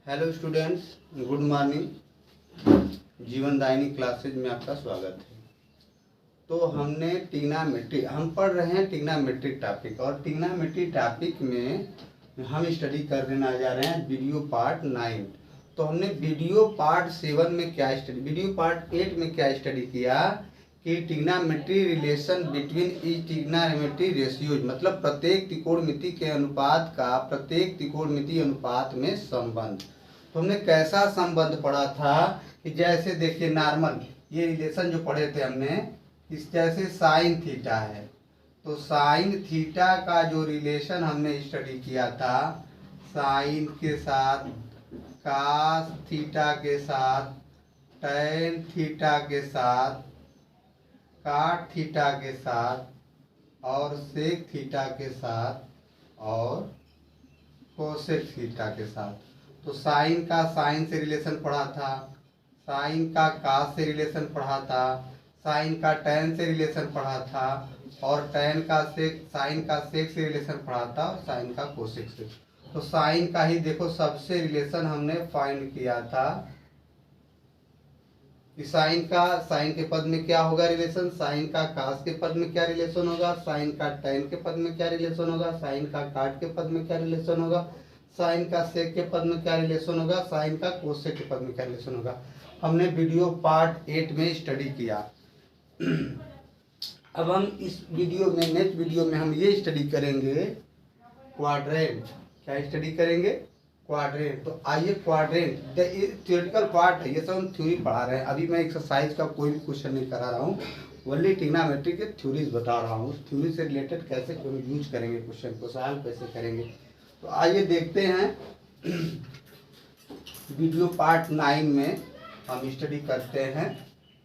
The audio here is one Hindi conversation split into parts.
Hello students, good morning. जीवनदायिनी क्लासेज में आपका स्वागत है। तो हमने ट्रिग्नोमेट्री हम पढ़ रहे हैं ट्रिग्नोमेट्रिक टॉपिक, और ट्रिग्नोमेट्री टॉपिक में हम स्टडी करने जा रहे हैं वीडियो पार्ट 9। तो हमने वीडियो पार्ट 7 में क्या स्टडी, वीडियो पार्ट 8 में क्या स्टडी किया कि trigonometry relation between etch trigonometry ratios, मतलब प्रत्येक त्रिकोणमिति के अनुपात का प्रत्येक त्रिकोणमिति अनुपात में संबंध। तो हमने कैसा संबंध पढ़ा था कि जैसे देखिए नॉर्मल ये रिलेशन जो पढ़े थे हमने, इस जैसे साइन थीटा है, तो साइन थीटा का जो रिलेशन हमने स्टडी किया था, साइन के साथ कास थीटा के साथ टैन थीटा के साथ काट थीटा के साथ और सेक थीटा के साथ और कोसेक थीटा के साथ। तो साइन का साइन से रिलेशन पढ़ा था, साइन का कास से रिलेशन पढ़ा था, साइन का टैन से रिलेशन पढ़ा था, और टैन का सेक, साइन का सेक से रिलेशन पढ़ा था, और साइन का कोसेक से। तो साइन का ही देखो सबसे रिलेशन हमने फाइंड किया था कि साइन का साइन के पद में क्या होगा रिलेशन, साइन का कास के पद में क्या रिलेशन होगा, साइन का टैन के पद में क्या रिलेशन होगा, साइन का काट के पद में क्या रिलेशन होगा, साइन का सेक के पद में क्या रिलेशन होगा, साइन का कोसेक के पद में क्या रिलेशन होगा। हमने वीडियो पार्ट 8 में स्टडी किया। अब हम इस वीडियो में, नेक्स्ट वीडियो में हम ये स्टडी करेंगे क्वाड्रेंट। क्या स्टडी करेंगे? क्वाड्रेंट। तो आइए क्वाड्रेंट थियोरेटिकल पार्ट है, ये सब हम थ्योरी पढ़ा रहे हैं। अभी मैं एक्सरसाइज का कोई भी क्वेश्चन नहीं करा रहा हूँ, ओनली ट्रिग्नोमेट्री के थ्योरीज बता रहा हूँ। उस थ्योरी से रिलेटेड कैसे यूज करेंगे, क्वेश्चन को सॉल्व कैसे करेंगे। तो आइए देखते हैं वीडियो पार्ट 9 में हम स्टडी करते हैं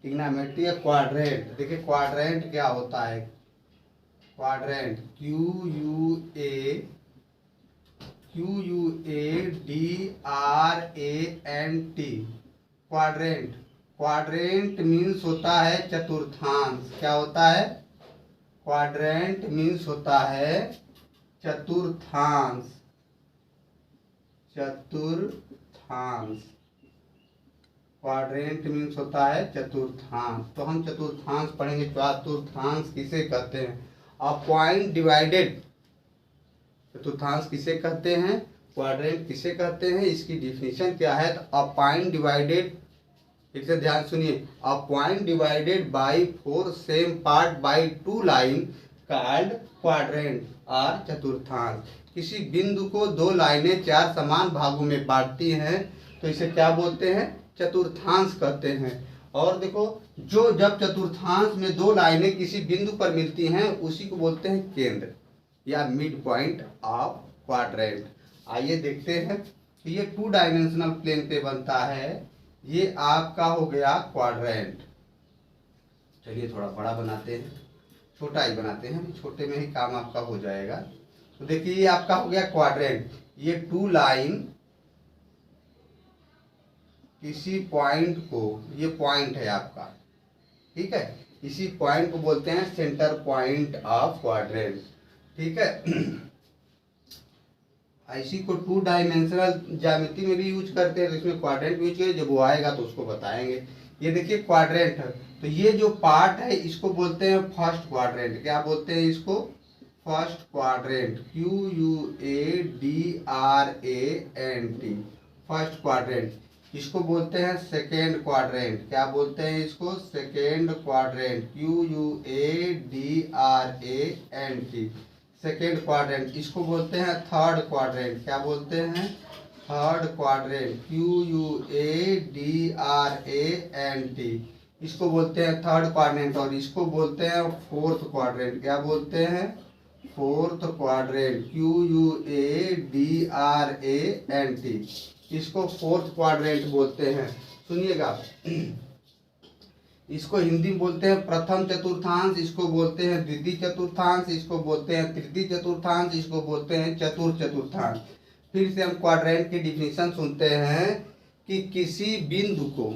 ट्रिग्नोमेट्री या क्वाड्रेंट। देखिए क्वाड्रेंट क्या होता है। Quadrant QUADRANT। Quadrant, quadrant means होता है चतुर्थांश। क्या होता है? क्वाड्रेंट मीन्स होता है चतुर्थांश। चतुर्थांश, क्वाड्रेंट मीन्स होता है चतुर्थांश। तो हम चतुर्थांश पढ़ेंगे। चतुर्थांश किसे कहते हैं? A point divided. चतुर्थांश किसे कहते हैं? क्वाड्रेंट किसे कहते हैं? इसकी डिफिनीशन क्या है? तो अ पॉइंट डिवाइडेड, फिर से ध्यान सुनिए, a point divided by 4 same part by 2 line called quadrant और चतुर्थांश। किसी बिंदु को 2 लाइनें 4 समान भागों में बांटती हैं तो इसे क्या बोलते हैं? चतुर्थांश कहते हैं। और देखो, जो जब चतुर्थांश में 2 लाइनें किसी बिंदु पर मिलती हैं उसी को बोलते हैं केंद्र या मिड पॉइंट ऑफ क्वाड्रेंट। आइए देखते हैं कि ये 2 डायमेंशनल प्लेन पे बनता है। ये आपका हो गया क्वाड्रेंट। चलिए थोड़ा बड़ा बनाते हैं, छोटा ही बनाते हैं, छोटे में ही काम आपका हो जाएगा। तो देखिए ये आपका हो गया क्वाड्रेंट। ये 2 लाइन किसी पॉइंट को, ये पॉइंट है आपका, ठीक है, इसी पॉइंट को बोलते हैं सेंटर पॉइंट ऑफ क्वाड्रेंट, ठीक है। इसी को 2 डायमेंशनल ज्यामिति में भी यूज करते हैं, तो इसमें क्वाड्रेंट यूज करें, जब वो आएगा तो उसको बताएंगे। ये देखिए क्वाड्रेंट है, तो ये जो पार्ट है इसको बोलते हैं फर्स्ट क्वाड्रेंट। क्या बोलते हैं इसको? First quadrant. QUADRANT, first quadrant. इसको बोलते हैं सेकेंड क्वाड्रेंट। क्या बोलते हैं इसको? Second quadrant. QUADRANT, second quadrant. इसको बोलते हैं थर्ड क्वाड्रेंट। क्या बोलते हैं? Third quadrant. QUADRANT, इसको बोलते हैं थर्ड क्वाड्रेंट। और इसको बोलते हैं फोर्थ क्वाड्रेंट। क्या बोलते हैं? Fourth quadrant. QUADRANT, इसको फोर्थ क्वाड्रेंट बोलते हैं। सुनिएगा, इसको हिंदी में बोलते हैं प्रथम चतुर्थांश, इसको बोलते हैं द्वितीय चतुर्थांश, इसको बोलते हैं तृतीय चतुर्थांश, इसको बोलते हैं चतुर्थ चतुर्थांश। फिर से हम क्वाड्रेंट की डिफिनीशन सुनते हैं कि किसी बिंदु को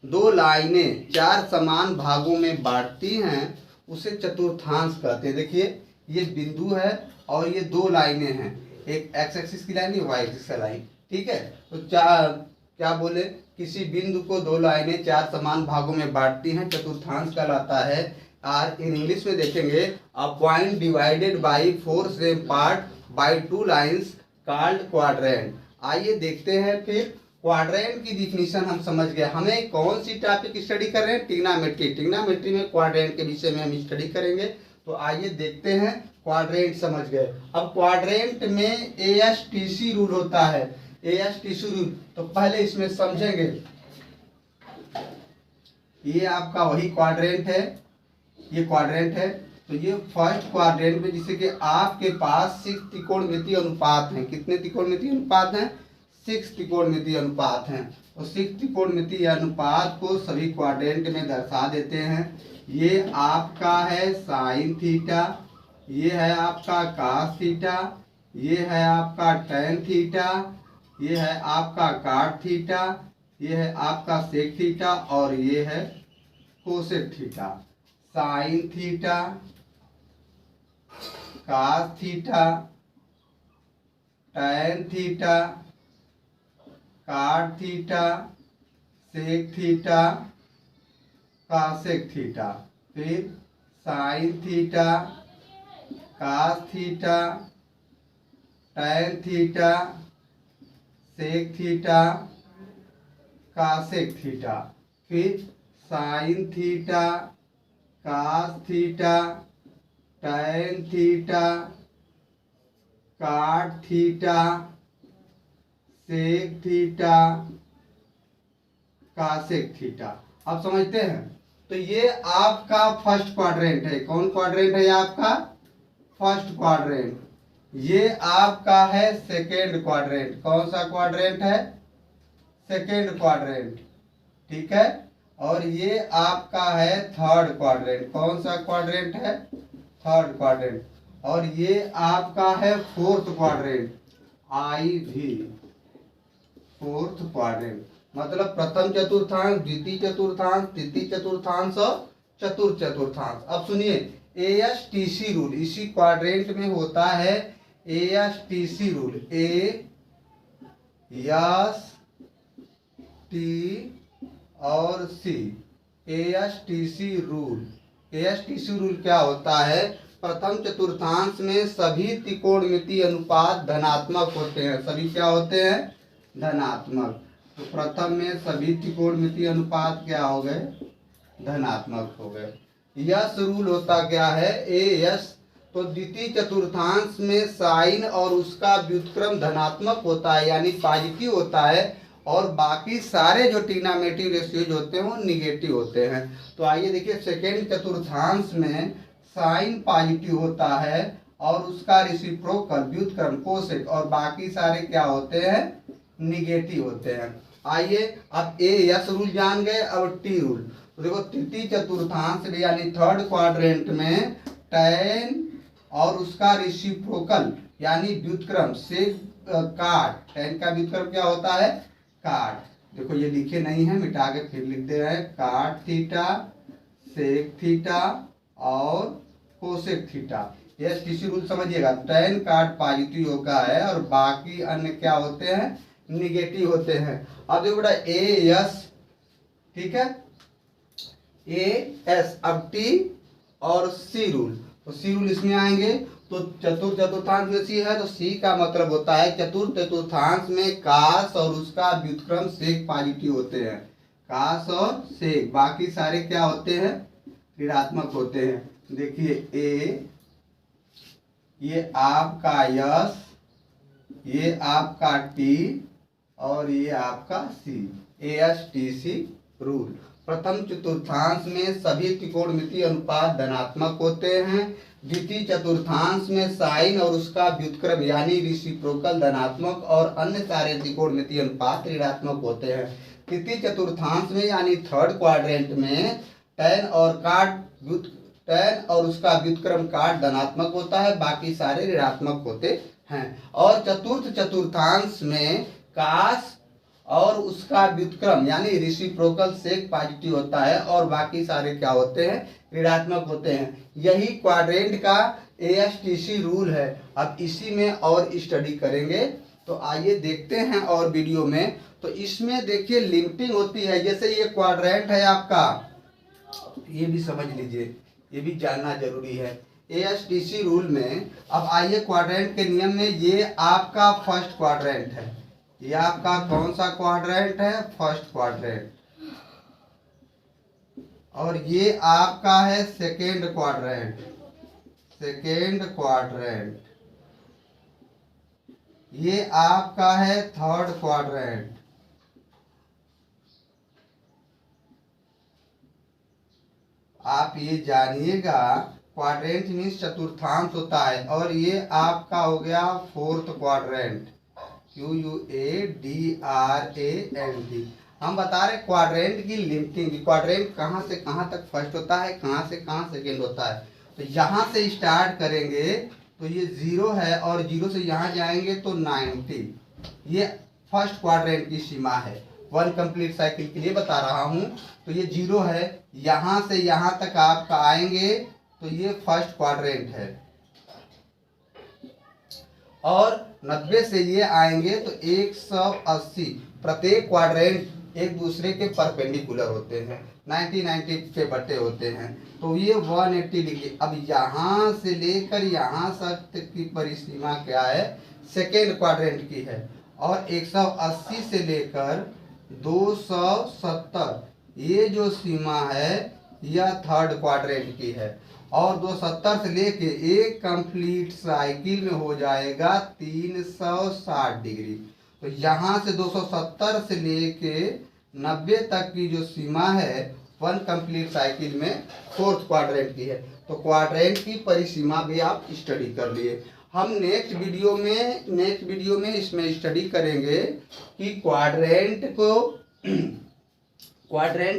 2 लाइनें 4 समान भागों में बांटती हैं उसे चतुर्थांश कहते हैं। देखिए ये बिंदु है और ये 2 लाइनें हैं, एक एक्स एक्सिस की लाइन, ये वाई एक्सिस की लाइन। ठीक है। तो क्या बोले, किसी बिंदु को दो लाइनें चार समान भागों में बांटती हैं, चतुर्थांश कहलाता है। और इन इंग्लिश में देखेंगे, a point divided by 4 same part by 2 lines called quadrant. आइए देखते हैं फिर क्वाड्रेंट की डिफिनीशन हम समझ गए। हमें कौन सी टॉपिक स्टडी कर रहे हैं, ट्रिग्नोमेट्री। ट्रिग्नोमेट्री में क्वाड्रेंट के विषय में हम स्टडी करेंगे। तो आइए देखते हैं, क्वाड्रेंट समझ गए। अब क्वाड्रेंट में ASTC रूल होता है, ASTC रूल। तो पहले इसमें समझेंगे, ये आपका वही क्वाड्रेंट है, ये क्वाड्रेंट है। तो ये फर्स्ट क्वाड्रेंट में जैसे कि आपके पास 6 त्रिकोणमितीय अनुपात हैं। कितने त्रिकोणमितीय अनुपात हैं? 6 त्रिकोणमितीय अनुपात हैं। तो 6 त्रिकोणमितीय अनुपात को सभी क्वाड्रेंट में दर्शा देते हैं। ये आपका है साइन थीटा, ये है आपका कास थीटा, ये है आपका टैन थीटा, ये है आपका काट थीटा, ये है आपका सेक थीटा और ये है cosec theta. Sine theta, cos theta, tan theta, cot theta, sec theta, cosec theta. फिर sine theta, cos theta, tan theta, sec theta, cosec theta. फिर sine theta, cos theta, tan theta, cot theta, sec theta, cosec theta. अब समझते हैं। तो ये आपका फर्स्ट क्वाड्रेंट है। कौन क्वाड्रेंट है? आपका फर्स्ट क्वाड्रेंट। ये आपका है सेकेंड क्वाड्रेंट। कौन सा क्वाड्रेंट है? सेकेंड क्वाड्रेंट, ठीक है। और ये आपका है थर्ड क्वाड्रेंट। कौन सा क्वाड्रेंट है? Third quadrant. और ये आपका है fourth quadrant, IV, fourth quadrant. मतलब प्रथम चतुर्थांश, द्वितीय चतुर्थांश, तृतीय चतुर्थांश और चतुर्थ चतुर्थांश। अब सुनिए, ASTC रूल इसी क्वाड्रेंट में होता है। ASTC रूल, AST और C, ASTC rule. ASTC rule क्या होता है? प्रथम चतुर्थांश में सभी त्रिकोणमितीय अनुपात धनात्मक होते हैं। सभी क्या होते हैं? धनात्मक। तो प्रथम में सभी त्रिकोणमितीय अनुपात क्या हो गए? धनात्मक हो गए। यस रूल होता क्या है? AS। तो द्वितीय चतुर्थांश में साइन और उसका व्युत्क्रम धनात्मक होता है, यानी पॉजिटिव होता है। और बाकी सारे जो ट्रिग्नोमेट्रिक रेशियोज होते हैं वो निगेटिव होते हैं। तो आइए देखिए, सेकेंड चतुर्थांश में साइन पॉजिटिव होता है और उसका रेसिप्रोकल व्युत्क्रम कोसेक, और बाकी सारे क्या होते हैं? निगेटिव होते हैं। आइए अब AS रूल जान गए। अब T रूल। तो देखो, तृतीय चतुर्थांश में यानी थर्ड क्वाड्रेंट में टैन और उसका रेसिप्रोकल यानी व्युत्क्रम से काट। टैन का व्युत्क्रम क्या होता है? काट। देखो ये लिखे नहीं है, मिटा के फिर लिख दे रहे हैं। काट थीटा, सेक थीटा और कोसेक थीटा। ASTC रूल समझिएगा। टैन काट पॉजिटिव होगा है और बाकी अन्य क्या होते हैं? निगेटिव होते हैं। अब देखो बेटा, AS, ठीक है, AS। अब T और C रूल। तो C रूल इसमें आएंगे। तो चतुर्थ चतुर्थांश में C है, तो C का मतलब होता है चतुर्थ चतुर्थांश में कास और उसका व्युत्क्रम सेक पॉजिटिव होते हैं। कास और सेक, बाकी सारे क्या होते हैं? ऋणात्मक होते हैं। देखिए, A, ये आपका यस, ये आपका T और ये आपका C। ASTC rule. प्रथम चतुर्थांश में सभी त्रिकोणमितीय अनुपात धनात्मक होते हैं। द्वितीय चतुर्थांश में साइन और उसका व्युत्क्रम यानी रेसिप्रोकल धनात्मक और अन्य सारे त्रिकोणमितीय अनुपात ऋणात्मक होते हैं। तृतीय चतुर्थांश में यानी थर्ड क्वाड्रेंट में टैन और उसका व्युत्क्रम काट धनात्मक होता है, बाकी सारे ऋणात्मक होते हैं। और चतुर्थ चतुर्थांश में कास और उसका व्युत्क्रम यानी रेसिप्रोकल सेक पॉजिटिव होता है और बाकी सारे क्या होते हैं? ऋणात्मक होते हैं। यही क्वाड्रेंट का ASTC रूल है। अब इसी में और स्टडी करेंगे। तो आइए देखते हैं और वीडियो में। तो इसमें देखिए लिमिटिंग होती है, जैसे ये क्वाड्रेंट है आपका, ये भी समझ लीजिए, ये भी जानना जरूरी है एएसटीसी रूल में। अब आइए क्वाड्रेंट के नियम में, ये आपका फर्स्ट क्वाड्रेंट है, ये आपका कौन सा क्वाड्रेंट है, फर्स्ट क्वाड्रेंट, और ये आपका है सेकेंड क्वाड्रेंट, सेकेंड क्वाड्रेंट, ये आपका है थर्ड क्वाड्रेंट, आप ये जानिएगा क्वाड्रेंट मीन्स चतुर्थांश होता है, और ये आपका हो गया फोर्थ क्वाड्रेंट, QUADRANT। हम बता रहे क्वाड्रेंट की लिमिटिंग, क्वाड्रेंट कहाँ से कहाँ तक फर्स्ट होता है, कहाँ से कहाँ सेकेंड होता है। तो यहाँ से स्टार्ट करेंगे तो ये 0 है, और 0 से यहाँ जाएंगे तो 90, ये फर्स्ट क्वाड्रेंट की सीमा है। वन कंप्लीट साइकिल के लिए बता रहा हूँ। तो ये 0 है, यहाँ से यहाँ तक आपका आएंगे तो ये फर्स्ट क्वाड्रेंट है, और 90 से ये आएंगे तो 180। प्रत्येक क्वाड्रेंट एक दूसरे के परपेंडिकुलर होते हैं, 90 पे बटे होते हैं, तो ये 180 डिग्री। अब यहाँ से लेकर यहाँ तक की परिसीमा क्या है, सेकेंड क्वाड्रेंट की है, और 180 से लेकर 270 ये जो सीमा है यह थर्ड क्वाड्रेंट की है, और 270 से लेके एक कंप्लीट साइकिल में हो जाएगा 360 डिग्री। तो यहाँ से 270 से लेके 90 तक की जो सीमा है वन कंप्लीट साइकिल में फोर्थ क्वाड्रेंट की है। तो क्वाड्रेंट की परिसीमा भी आप स्टडी कर लिए। हम नेक्स्ट वीडियो में इसमें स्टडी करेंगे कि क्वाड्रेंट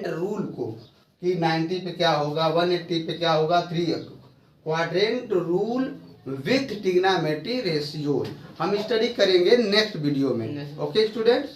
रूल को, कि 90 पे क्या होगा, 180 पे क्या होगा, 3 quadrant rule with trigonometry ratio हम स्टडी करेंगे नेक्स्ट वीडियो में। Okay students.